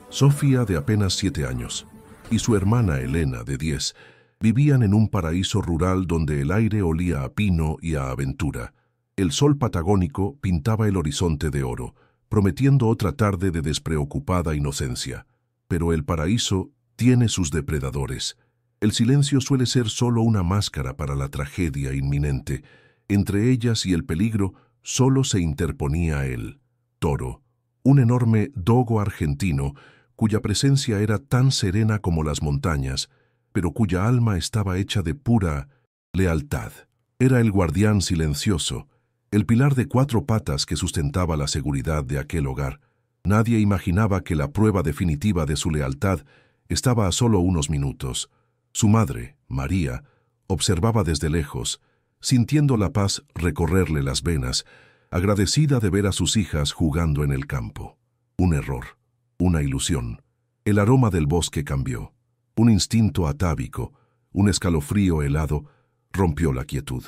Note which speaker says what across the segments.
Speaker 1: Sofía, de apenas 7 años, y su hermana Elena, de 10, vivían en un paraíso rural donde el aire olía a pino y a aventura. El sol patagónico pintaba el horizonte de oro, prometiendo otra tarde de despreocupada inocencia. Pero el paraíso tiene sus depredadores. El silencio suele ser solo una máscara para la tragedia inminente. Entre ellas y el peligro solo se interponía él, Toro, un enorme dogo argentino cuya presencia era tan serena como las montañas, pero cuya alma estaba hecha de pura lealtad. Era el guardián silencioso, el pilar de 4 patas que sustentaba la seguridad de aquel hogar. Nadie imaginaba que la prueba definitiva de su lealtad estaba a solo unos minutos. Su madre, María, observaba desde lejos, sintiendo la paz recorrerle las venas, agradecida de ver a sus hijas jugando en el campo. Un error, una ilusión. El aroma del bosque cambió. Un instinto atávico, un escalofrío helado, rompió la quietud.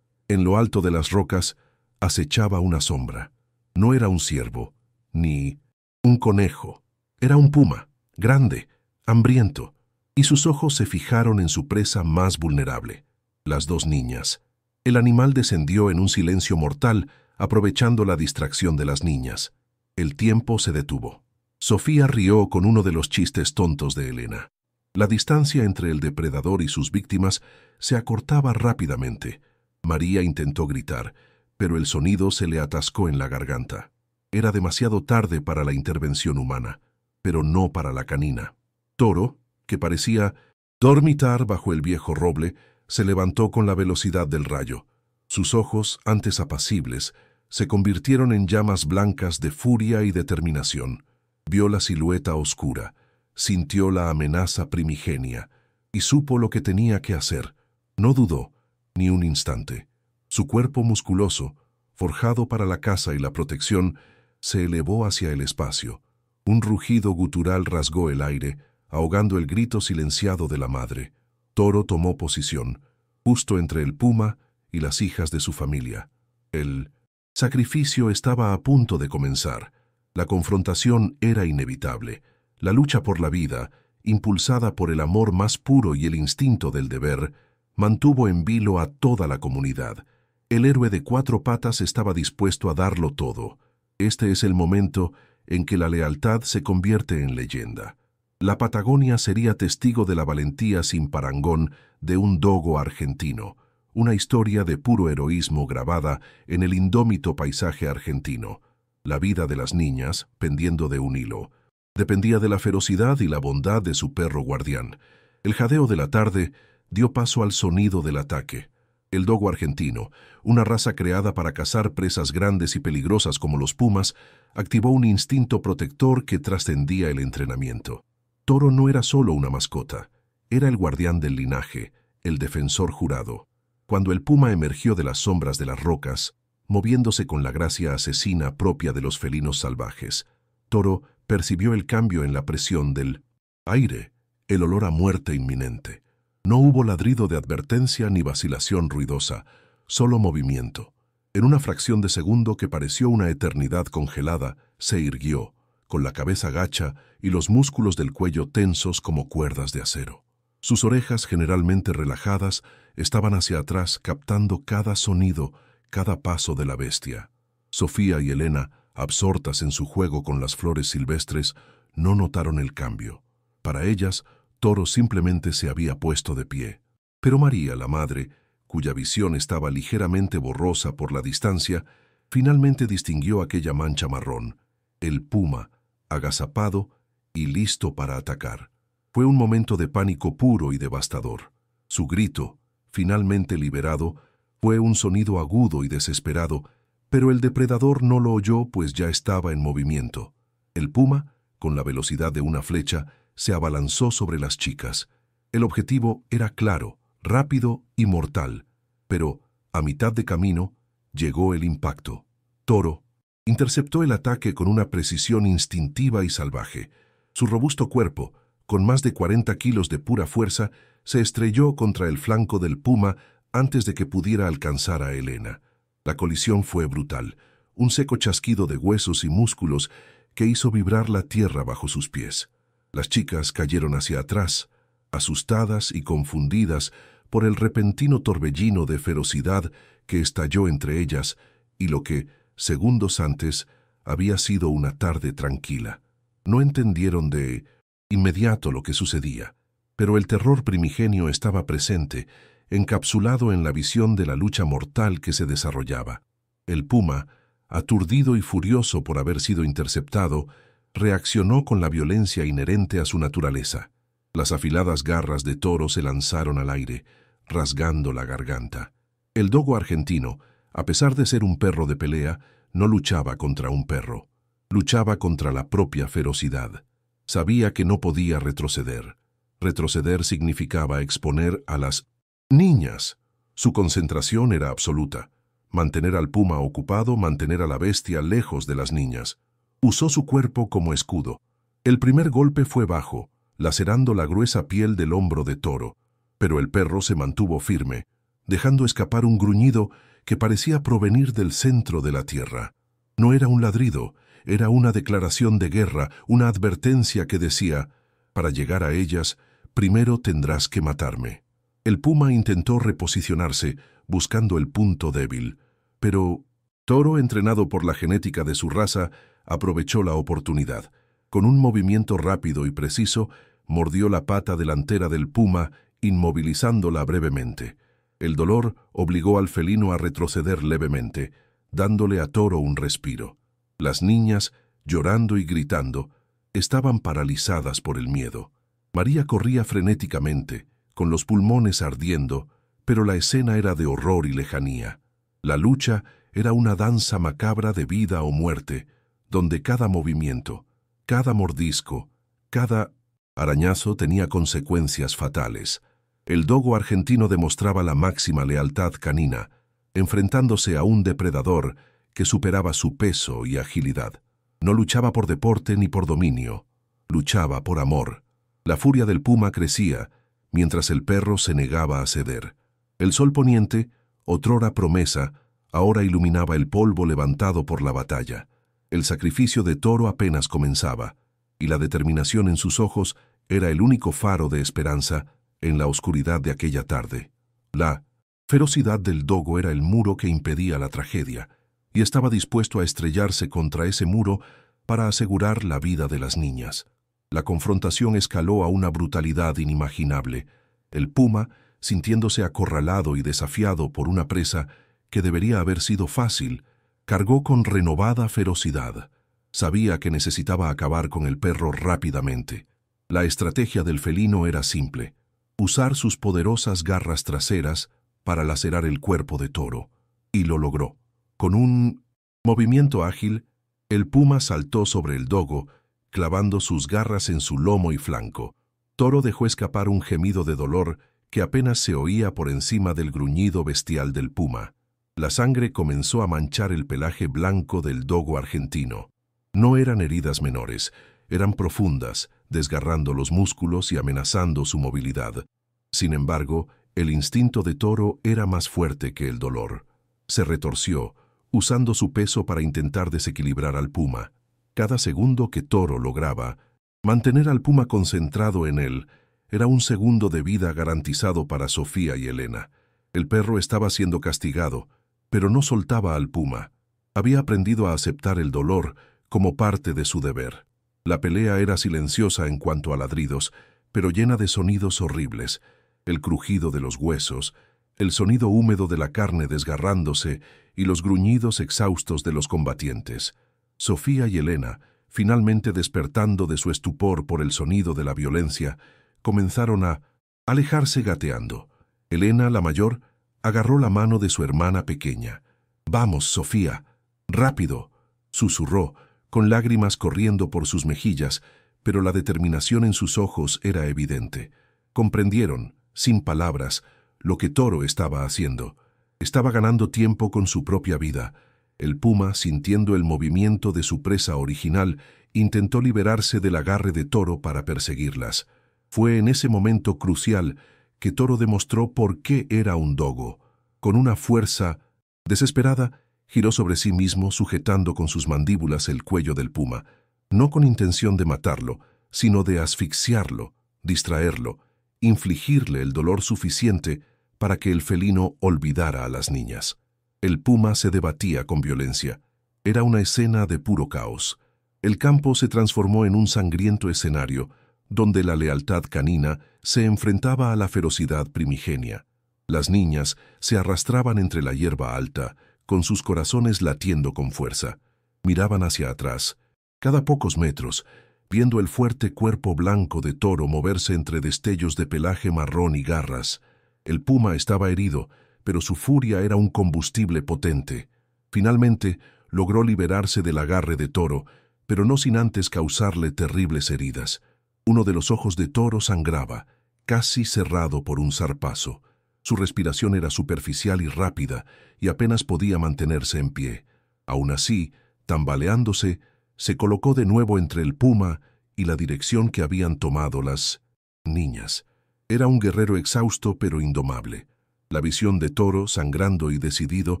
Speaker 1: En lo alto de las rocas acechaba una sombra. No era un ciervo, ni un conejo. Era un puma, grande, hambriento, y sus ojos se fijaron en su presa más vulnerable, las 2 niñas. El animal descendió en un silencio mortal, aprovechando la distracción de las niñas. El tiempo se detuvo. Sofía rió con uno de los chistes tontos de Elena. La distancia entre el depredador y sus víctimas se acortaba rápidamente. María intentó gritar, pero el sonido se le atascó en la garganta. Era demasiado tarde para la intervención humana, pero no para la canina. Toro, que parecía dormitar bajo el viejo roble, se levantó con la velocidad del rayo. Sus ojos, antes apacibles, se convirtieron en llamas blancas de furia y determinación. Vio la silueta oscura, sintió la amenaza primigenia y supo lo que tenía que hacer. No dudó, ni un instante. Su cuerpo musculoso, forjado para la caza y la protección, se elevó hacia el espacio. Un rugido gutural rasgó el aire, ahogando el grito silenciado de la madre. Toro tomó posición, justo entre el puma y las hijas de su familia. El sacrificio estaba a punto de comenzar. La confrontación era inevitable. La lucha por la vida, impulsada por el amor más puro y el instinto del deber, mantuvo en vilo a toda la comunidad. El héroe de 4 patas estaba dispuesto a darlo todo. Este es el momento en que la lealtad se convierte en leyenda. La Patagonia sería testigo de la valentía sin parangón de un dogo argentino, una historia de puro heroísmo grabada en el indómito paisaje argentino. La vida de las niñas, pendiendo de un hilo, dependía de la ferocidad y la bondad de su perro guardián. El jadeo de la tarde dio paso al sonido del ataque. El dogo argentino, una raza creada para cazar presas grandes y peligrosas como los pumas, activó un instinto protector que trascendía el entrenamiento. Toro no era solo una mascota, era el guardián del linaje, el defensor jurado. Cuando el puma emergió de las sombras de las rocas, moviéndose con la gracia asesina propia de los felinos salvajes, Toro percibió el cambio en la presión del aire, el olor a muerte inminente. No hubo ladrido de advertencia ni vacilación ruidosa, solo movimiento. En una fracción de segundo que pareció una eternidad congelada, se irguió, con la cabeza gacha y los músculos del cuello tensos como cuerdas de acero. Sus orejas, generalmente relajadas, estaban hacia atrás captando cada sonido, cada paso de la bestia. Sofía y Elena, absortas en su juego con las flores silvestres, no notaron el cambio. Para ellas, Toro simplemente se había puesto de pie. Pero María, la madre, cuya visión estaba ligeramente borrosa por la distancia, finalmente distinguió aquella mancha marrón, el puma, agazapado y listo para atacar. Fue un momento de pánico puro y devastador. Su grito, finalmente liberado, fue un sonido agudo y desesperado, pero el depredador no lo oyó pues ya estaba en movimiento. El puma, con la velocidad de una flecha, se abalanzó sobre las chicas. El objetivo era claro, rápido y mortal, pero, a mitad de camino, llegó el impacto. Toro interceptó el ataque con una precisión instintiva y salvaje. Su robusto cuerpo, con más de 40 kilos de pura fuerza, se estrelló contra el flanco del puma antes de que pudiera alcanzar a Elena. La colisión fue brutal, un seco chasquido de huesos y músculos que hizo vibrar la tierra bajo sus pies. Las chicas cayeron hacia atrás, asustadas y confundidas por el repentino torbellino de ferocidad que estalló entre ellas y lo que, segundos antes, había sido una tarde tranquila. No entendieron de inmediato lo que sucedía, pero el terror primigenio estaba presente, encapsulado en la visión de la lucha mortal que se desarrollaba. El puma, aturdido y furioso por haber sido interceptado, reaccionó con la violencia inherente a su naturaleza. Las afiladas garras de Toro se lanzaron al aire, rasgando la garganta. El dogo argentino, a pesar de ser un perro de pelea, no luchaba contra un perro. Luchaba contra la propia ferocidad. Sabía que no podía retroceder. Retroceder significaba exponer a las niñas. Su concentración era absoluta. Mantener al puma ocupado, mantener a la bestia lejos de las niñas. Usó su cuerpo como escudo. El primer golpe fue bajo, lacerando la gruesa piel del hombro de Toro, pero el perro se mantuvo firme, dejando escapar un gruñido que parecía provenir del centro de la tierra. No era un ladrido, era una declaración de guerra, una advertencia que decía: para llegar a ellas, primero tendrás que matarme. El puma intentó reposicionarse, buscando el punto débil, pero Toro, entrenado por la genética de su raza, aprovechó la oportunidad. Con un movimiento rápido y preciso, mordió la pata delantera del puma, inmovilizándola brevemente. El dolor obligó al felino a retroceder levemente, dándole a Toro un respiro. Las niñas, llorando y gritando, estaban paralizadas por el miedo. María corría frenéticamente, con los pulmones ardiendo, pero la escena era de horror y lejanía. La lucha era una danza macabra de vida o muerte, donde cada movimiento, cada mordisco, cada arañazo tenía consecuencias fatales. El dogo argentino demostraba la máxima lealtad canina, enfrentándose a un depredador que superaba su peso y agilidad. No luchaba por deporte ni por dominio, luchaba por amor. La furia del puma crecía, mientras el perro se negaba a ceder. El sol poniente, otrora promesa, ahora iluminaba el polvo levantado por la batalla. El sacrificio de Toro apenas comenzaba, y la determinación en sus ojos era el único faro de esperanza en la oscuridad de aquella tarde. La ferocidad del dogo era el muro que impedía la tragedia, y estaba dispuesto a estrellarse contra ese muro para asegurar la vida de las niñas. La confrontación escaló a una brutalidad inimaginable. El puma, sintiéndose acorralado y desafiado por una presa que debería haber sido fácil, cargó con renovada ferocidad. Sabía que necesitaba acabar con el perro rápidamente. La estrategia del felino era simple: usar sus poderosas garras traseras para lacerar el cuerpo de Toro. Y lo logró. Con un movimiento ágil, el puma saltó sobre el dogo, clavando sus garras en su lomo y flanco. Toro dejó escapar un gemido de dolor que apenas se oía por encima del gruñido bestial del puma. La sangre comenzó a manchar el pelaje blanco del dogo argentino. No eran heridas menores, eran profundas, desgarrando los músculos y amenazando su movilidad. Sin embargo, el instinto de Toro era más fuerte que el dolor. Se retorció, usando su peso para intentar desequilibrar al puma. Cada segundo que Toro lograba mantener al puma concentrado en él era un segundo de vida garantizado para Sofía y Elena. El perro estaba siendo castigado, pero no soltaba al puma. Había aprendido a aceptar el dolor como parte de su deber. La pelea era silenciosa en cuanto a ladridos, pero llena de sonidos horribles: el crujido de los huesos, el sonido húmedo de la carne desgarrándose y los gruñidos exhaustos de los combatientes. Sofía y Elena, finalmente despertando de su estupor por el sonido de la violencia, comenzaron a alejarse gateando. Elena, la mayor, agarró la mano de su hermana pequeña. «Vamos, Sofía, rápido», susurró, con lágrimas corriendo por sus mejillas, pero la determinación en sus ojos era evidente. Comprendieron, sin palabras, lo que Toro estaba haciendo. Estaba ganando tiempo con su propia vida. El puma, sintiendo el movimiento de su presa original, intentó liberarse del agarre de Toro para perseguirlas. Fue en ese momento crucial que Toro demostró por qué era un dogo. Con una fuerza desesperada, giró sobre sí mismo, sujetando con sus mandíbulas el cuello del puma. No con intención de matarlo, sino de asfixiarlo, distraerlo, infligirle el dolor suficiente para que el felino olvidara a las niñas. El puma se debatía con violencia. Era una escena de puro caos. El campo se transformó en un sangriento escenario donde la lealtad canina se enfrentaba a la ferocidad primigenia. Las niñas se arrastraban entre la hierba alta, con sus corazones latiendo con fuerza. Miraban hacia atrás, cada pocos metros, viendo el fuerte cuerpo blanco de Toro moverse entre destellos de pelaje marrón y garras. El puma estaba herido, pero su furia era un combustible potente. Finalmente, logró liberarse del agarre de Toro, pero no sin antes causarle terribles heridas. Uno de los ojos de Toro sangraba, casi cerrado por un zarpazo. Su respiración era superficial y rápida, y apenas podía mantenerse en pie. Aún así, tambaleándose, se colocó de nuevo entre el puma y la dirección que habían tomado las niñas. Era un guerrero exhausto pero indomable. La visión de Toro, sangrando y decidido,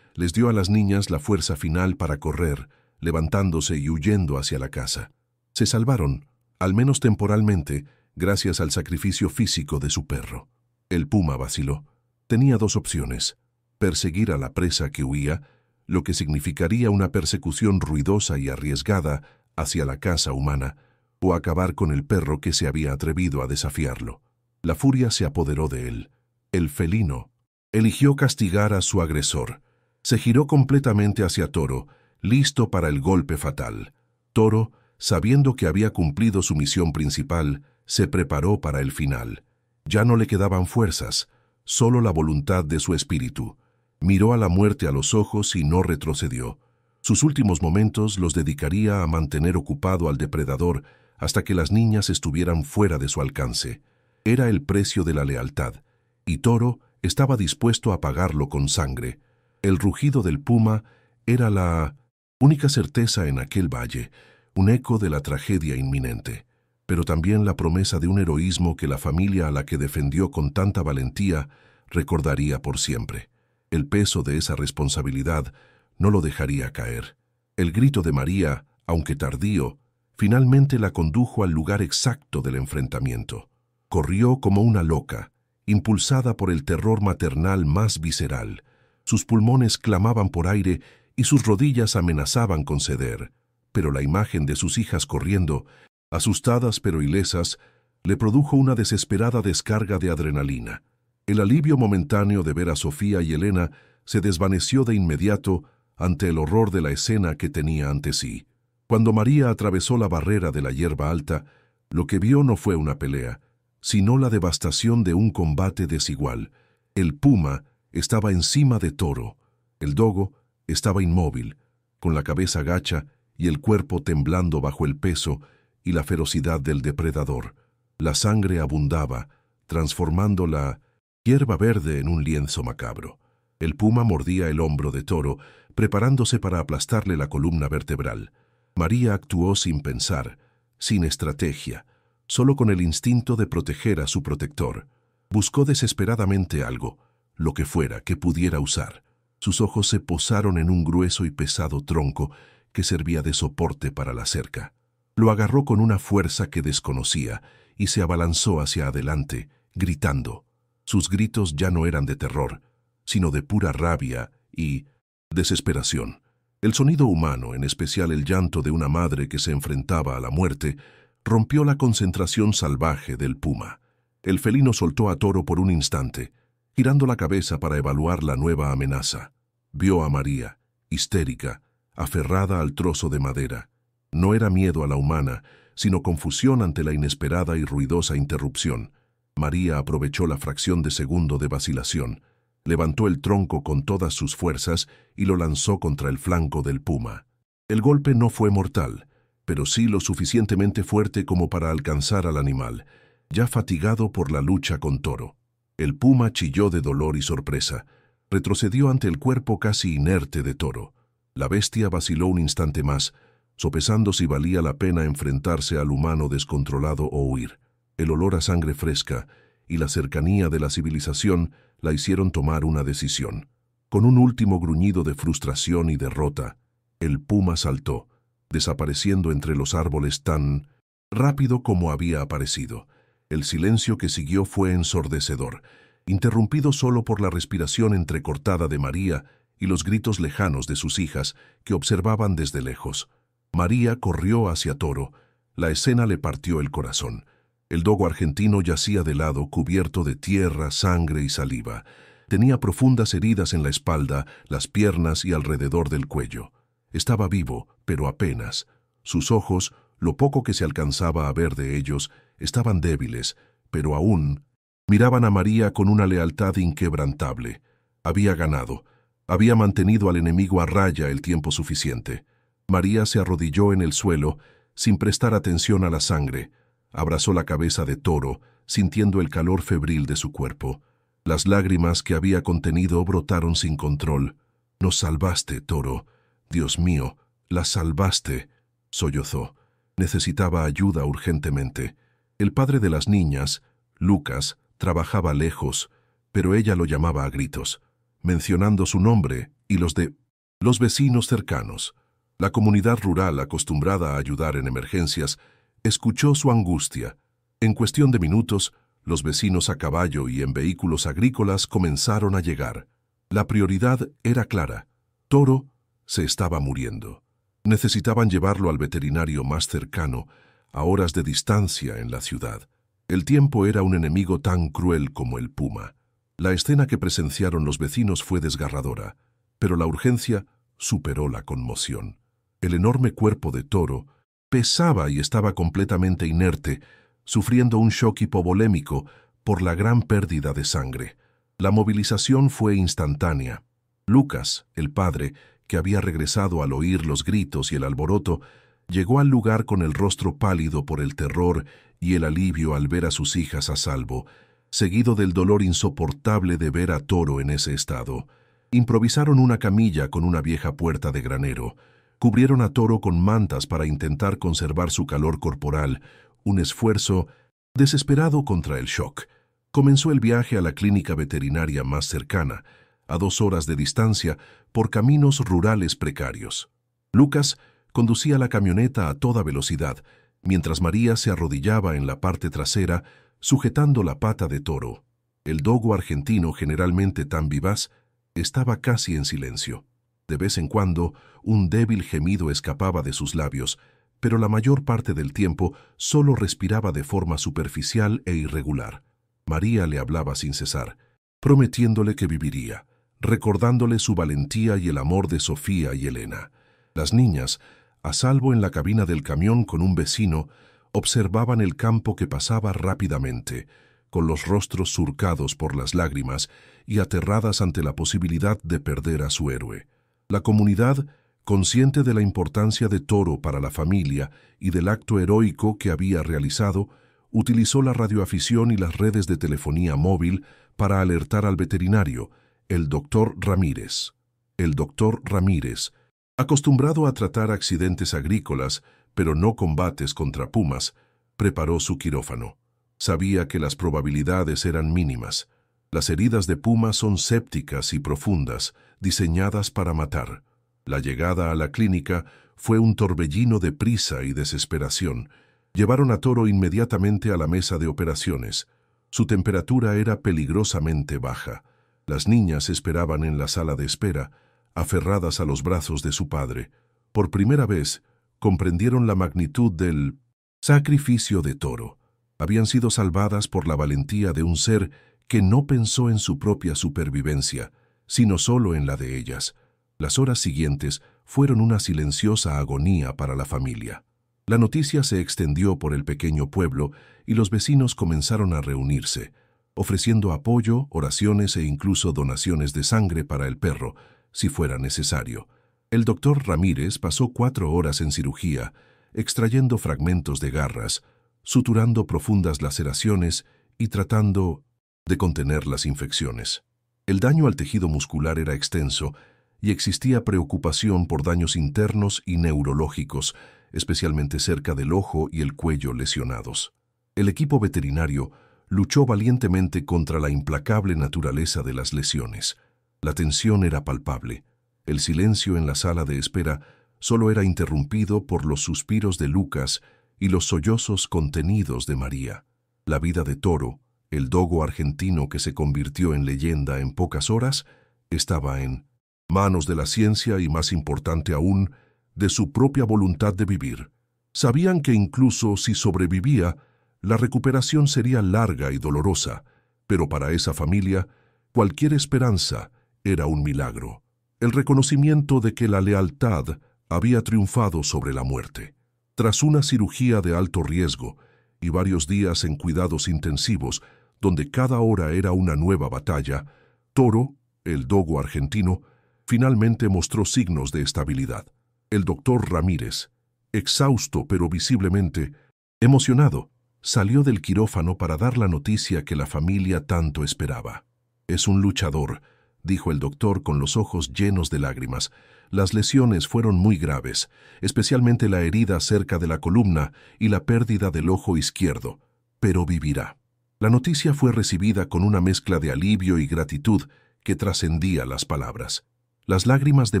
Speaker 1: les dio a las niñas la fuerza final para correr, levantándose y huyendo hacia la casa. Se salvaron, al menos temporalmente, gracias al sacrificio físico de su perro. El puma vaciló. Tenía dos opciones: perseguir a la presa que huía, lo que significaría una persecución ruidosa y arriesgada hacia la casa humana, o acabar con el perro que se había atrevido a desafiarlo. La furia se apoderó de él. El felino eligió castigar a su agresor. Se giró completamente hacia Toro, listo para el golpe fatal. Toro, sabiendo que había cumplido su misión principal, se preparó para el final. Ya no le quedaban fuerzas, solo la voluntad de su espíritu. Miró a la muerte a los ojos y no retrocedió. Sus últimos momentos los dedicaría a mantener ocupado al depredador hasta que las niñas estuvieran fuera de su alcance. Era el precio de la lealtad, y Toro estaba dispuesto a pagarlo con sangre. El rugido del puma era la única certeza en aquel valle, un eco de la tragedia inminente, pero también la promesa de un heroísmo que la familia a la que defendió con tanta valentía recordaría por siempre. El peso de esa responsabilidad no lo dejaría caer. El grito de María, aunque tardío, finalmente la condujo al lugar exacto del enfrentamiento. Corrió como una loca, impulsada por el terror maternal más visceral. Sus pulmones clamaban por aire y sus rodillas amenazaban con ceder, pero la imagen de sus hijas corriendo, asustadas pero ilesas, le produjo una desesperada descarga de adrenalina. El alivio momentáneo de ver a Sofía y Elena se desvaneció de inmediato ante el horror de la escena que tenía ante sí. Cuando María atravesó la barrera de la hierba alta, lo que vio no fue una pelea, sino la devastación de un combate desigual. El puma estaba encima de Toro. El dogo estaba inmóvil, con la cabeza gacha y el cuerpo temblando bajo el peso y la ferocidad del depredador. La sangre abundaba, transformando la hierba verde en un lienzo macabro. El puma mordía el hombro de Toro, preparándose para aplastarle la columna vertebral. María actuó sin pensar, sin estrategia, solo con el instinto de proteger a su protector. Buscó desesperadamente algo, lo que fuera, que pudiera usar. Sus ojos se posaron en un grueso y pesado tronco que servía de soporte para la cerca. Lo agarró con una fuerza que desconocía y se abalanzó hacia adelante, gritando. Sus gritos ya no eran de terror, sino de pura rabia y desesperación. El sonido humano, en especial el llanto de una madre que se enfrentaba a la muerte, rompió la concentración salvaje del puma. El felino soltó a Toro por un instante, girando la cabeza para evaluar la nueva amenaza. Vio a María, histérica, aferrada al trozo de madera. No era miedo a la humana, sino confusión ante la inesperada y ruidosa interrupción. María aprovechó la fracción de segundo de vacilación, levantó el tronco con todas sus fuerzas y lo lanzó contra el flanco del puma. El golpe no fue mortal, pero sí lo suficientemente fuerte como para alcanzar al animal, ya fatigado por la lucha con Toro. El puma chilló de dolor y sorpresa. Retrocedió ante el cuerpo casi inerte de Toro. La bestia vaciló un instante más, sopesando si valía la pena enfrentarse al humano descontrolado o huir. El olor a sangre fresca y la cercanía de la civilización la hicieron tomar una decisión. Con un último gruñido de frustración y derrota, el puma saltó, desapareciendo entre los árboles tan rápido como había aparecido. El silencio que siguió fue ensordecedor, interrumpido solo por la respiración entrecortada de María y los gritos lejanos de sus hijas que observaban desde lejos. María corrió hacia Toro. La escena le partió el corazón. El dogo argentino yacía de lado, cubierto de tierra, sangre y saliva. Tenía profundas heridas en la espalda, las piernas y alrededor del cuello. Estaba vivo, pero apenas. Sus ojos, lo poco que se alcanzaba a ver de ellos, estaban débiles, pero aún miraban a María con una lealtad inquebrantable. Había ganado. Había mantenido al enemigo a raya el tiempo suficiente. María se arrodilló en el suelo, sin prestar atención a la sangre. Abrazó la cabeza de Toro, sintiendo el calor febril de su cuerpo. Las lágrimas que había contenido brotaron sin control. «Nos salvaste, Toro. Dios mío, la salvaste», sollozó. Necesitaba ayuda urgentemente. El padre de las niñas, Lucas, trabajaba lejos, pero ella lo llamaba a gritos, mencionando su nombre y los de los vecinos cercanos. La comunidad rural, acostumbrada a ayudar en emergencias, escuchó su angustia. En cuestión de minutos, los vecinos a caballo y en vehículos agrícolas comenzaron a llegar. La prioridad era clara. Toro se estaba muriendo. Necesitaban llevarlo al veterinario más cercano, a horas de distancia en la ciudad. El tiempo era un enemigo tan cruel como el puma. La escena que presenciaron los vecinos fue desgarradora, pero la urgencia superó la conmoción. El enorme cuerpo de Toro pesaba y estaba completamente inerte, sufriendo un shock hipovolémico por la gran pérdida de sangre. La movilización fue instantánea. Lucas, el padre, que había regresado al oír los gritos y el alboroto, llegó al lugar con el rostro pálido por el terror y el alivio al ver a sus hijas a salvo, seguido del dolor insoportable de ver a Toro en ese estado. Improvisaron una camilla con una vieja puerta de granero. Cubrieron a Toro con mantas para intentar conservar su calor corporal, un esfuerzo desesperado contra el shock. Comenzó el viaje a la clínica veterinaria más cercana, a 2 horas de distancia, por caminos rurales precarios. Lucas conducía la camioneta a toda velocidad, mientras María se arrodillaba en la parte trasera, sujetando la pata de Toro. El dogo argentino, generalmente tan vivaz, estaba casi en silencio. De vez en cuando, un débil gemido escapaba de sus labios, pero la mayor parte del tiempo solo respiraba de forma superficial e irregular. María le hablaba sin cesar, prometiéndole que viviría, recordándole su valentía y el amor de Sofía y Elena. Las niñas, a salvo en la cabina del camión con un vecino, observaban el campo que pasaba rápidamente, con los rostros surcados por las lágrimas y aterradas ante la posibilidad de perder a su héroe. La comunidad, consciente de la importancia de Toro para la familia y del acto heroico que había realizado, utilizó la radioafición y las redes de telefonía móvil para alertar al veterinario, el doctor Ramírez. El doctor Ramírez, acostumbrado a tratar accidentes agrícolas, pero no combates contra pumas, preparó su quirófano. Sabía que las probabilidades eran mínimas. Las heridas de puma son sépticas y profundas, diseñadas para matar. La llegada a la clínica fue un torbellino de prisa y desesperación. Llevaron a Toro inmediatamente a la mesa de operaciones. Su temperatura era peligrosamente baja. Las niñas esperaban en la sala de espera, aferradas a los brazos de su padre. Por primera vez, comprendieron la magnitud del sacrificio de Toro. Habían sido salvadas por la valentía de un ser que no pensó en su propia supervivencia, sino solo en la de ellas. Las horas siguientes fueron una silenciosa agonía para la familia. La noticia se extendió por el pequeño pueblo y los vecinos comenzaron a reunirse, ofreciendo apoyo, oraciones e incluso donaciones de sangre para el perro, si fuera necesario. El doctor Ramírez pasó 4 horas en cirugía, extrayendo fragmentos de garras, suturando profundas laceraciones y tratando de contener las infecciones. El daño al tejido muscular era extenso y existía preocupación por daños internos y neurológicos, especialmente cerca del ojo y el cuello lesionados. El equipo veterinario luchó valientemente contra la implacable naturaleza de las lesiones. La tensión era palpable. El silencio en la sala de espera solo era interrumpido por los suspiros de Lucas y los sollozos contenidos de María. La vida de Toro, el dogo argentino que se convirtió en leyenda en pocas horas, estaba en manos de la ciencia y, más importante aún, de su propia voluntad de vivir. Sabían que incluso si sobrevivía, la recuperación sería larga y dolorosa, pero para esa familia, cualquier esperanza era un milagro. El reconocimiento de que la lealtad había triunfado sobre la muerte. Tras una cirugía de alto riesgo y varios días en cuidados intensivos, donde cada hora era una nueva batalla, Toro, el dogo argentino, finalmente mostró signos de estabilidad. El doctor Ramírez, exhausto pero visiblemente emocionado, salió del quirófano para dar la noticia que la familia tanto esperaba. «Es un luchador», dijo el doctor con los ojos llenos de lágrimas. «Las lesiones fueron muy graves, especialmente la herida cerca de la columna y la pérdida del ojo izquierdo, pero vivirá». La noticia fue recibida con una mezcla de alivio y gratitud que trascendía las palabras. Las lágrimas de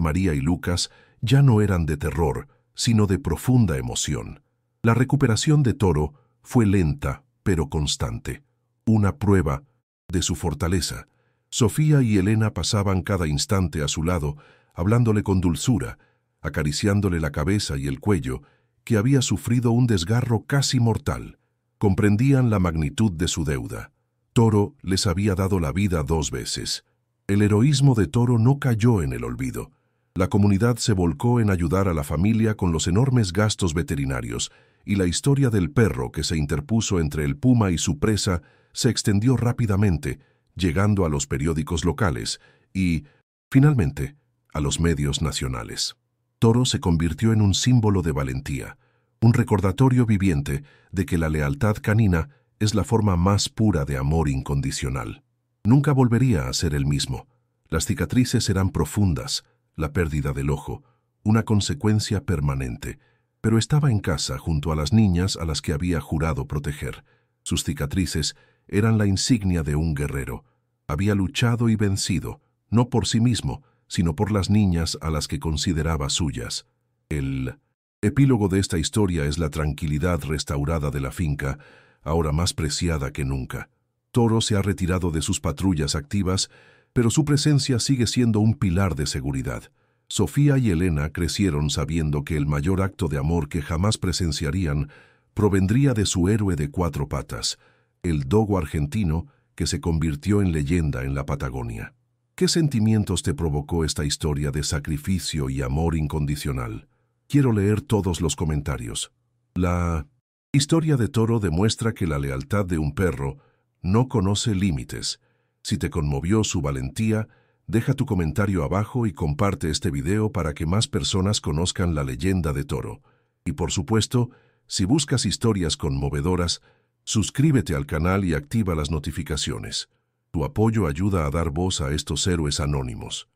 Speaker 1: María y Lucas ya no eran de terror, sino de profunda emoción. La recuperación de Toro fue lenta, pero constante, una prueba de su fortaleza. Sofía y Elena pasaban cada instante a su lado, hablándole con dulzura, acariciándole la cabeza y el cuello, que había sufrido un desgarro casi mortal. Comprendían la magnitud de su deuda. Toro les había dado la vida 2 veces. El heroísmo de Toro no cayó en el olvido. La comunidad se volcó en ayudar a la familia con los enormes gastos veterinarios, y la historia del perro que se interpuso entre el puma y su presa se extendió rápidamente, llegando a los periódicos locales y, finalmente, a los medios nacionales. Toro se convirtió en un símbolo de valentía, un recordatorio viviente de que la lealtad canina es la forma más pura de amor incondicional. Nunca volvería a ser el mismo. Las cicatrices eran profundas, la pérdida del ojo, una consecuencia permanente, pero estaba en casa junto a las niñas a las que había jurado proteger. Sus cicatrices eran la insignia de un guerrero. Había luchado y vencido, no por sí mismo, sino por las niñas a las que consideraba suyas. El epílogo de esta historia es la tranquilidad restaurada de la finca, ahora más preciada que nunca. Toro se ha retirado de sus patrullas activas, pero su presencia sigue siendo un pilar de seguridad. Sofía y Elena crecieron sabiendo que el mayor acto de amor que jamás presenciarían provendría de su héroe de 4 patas, el dogo argentino que se convirtió en leyenda en la Patagonia. ¿Qué sentimientos te provocó esta historia de sacrificio y amor incondicional? Quiero leer todos los comentarios. La historia de Toro demuestra que la lealtad de un perro no conoce límites. Si te conmovió su valentía, deja tu comentario abajo y comparte este video para que más personas conozcan la leyenda de Toro. Y por supuesto, si buscas historias conmovedoras, suscríbete al canal y activa las notificaciones. Tu apoyo ayuda a dar voz a estos héroes anónimos.